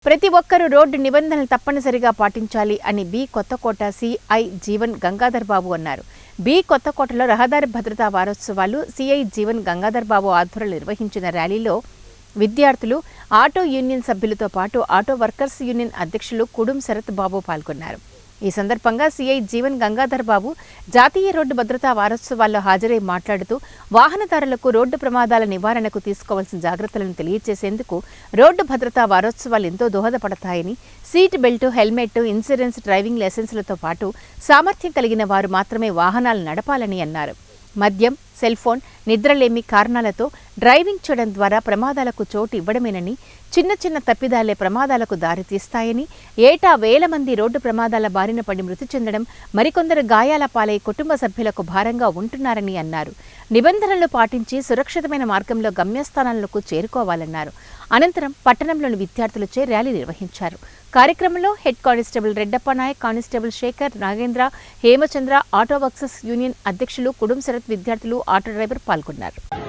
ప్రతి ఒక్కరూ రోడ్డు నిబంధనలు తప్పనిసరిగా పాటించాలి అని బి కొత్తకోట సిఐ జీవన్ గంగాధర్ బాబు అన్నారు. బి కొత్తకోటలో రహదారి భద్రతా వారోత్సవాలు సిఐ జీవన్ గంగాధర్ బాబు ఆధ్వర్యంలో నిర్వహించిన ర్యాలీలో విద్యార్థులు, ఆటో యూనియన్ సభ్యులతో పాటు ఆటో వర్కర్స్ యూనియన్ అధ్యక్షులు కుడుం శరత్ బాబు పాల్గొన్నారు. ఈ సందర్భంగా సిఐ జీవన్ గంగాధర్ బాబు జాతీయ రోడ్డు భద్రతా వారోత్సవాల్లో హాజరై మాట్లాడుతూ వాహనదారులకు రోడ్డు ప్రమాదాల నివారణకు తీసుకోవాల్సిన జాగ్రత్తలను తెలియజేసేందుకు రోడ్డు భద్రతా వారోత్సవాలు ఎంతో దోహదపడతాయని, seat belt, helmet, insurance, driving లైసెన్సులతో పాటు సామర్థ్యం కలిగిన వారు మాత్రమే వాహనాలు నడపాలని అన్నారు. మద్యం, సెల్ఫోన్, నిద్రలేమి కారణాలతో డ్రైవింగ్ చేయడం ద్వారా ప్రమాదాలకు చోటు ఇవ్వడమేనని, చిన్న చిన్న తప్పిదాలే ప్రమాదాలకు దారితీస్తాయని, ఏటా వేల మంది రోడ్డు ప్రమాదాల బారిన పడి మృతి చెందడం, మరికొందరు గాయాల పాలై కుటుంబ సభ్యులకు భారంగా ఉంటున్నారని అన్నారు. నిబంధనలు పాటించి సురక్షితమైన మార్గంలో గమ్యస్థానాలకు చేరుకోవాలన్నారు. అనంతరం పట్టణంలోని విద్యార్థులచే ర్యాలీ నిర్వహించారు. కార్యక్రమంలో head constable Reddappa Nayak, constable Sekhar, Nagendra, Hemachandra, auto workers union అధ్యక్షులు కుడుం శరత్, విద్యార్థులు, ఆటో డ్రైవర్ పాల్గొన్నారు.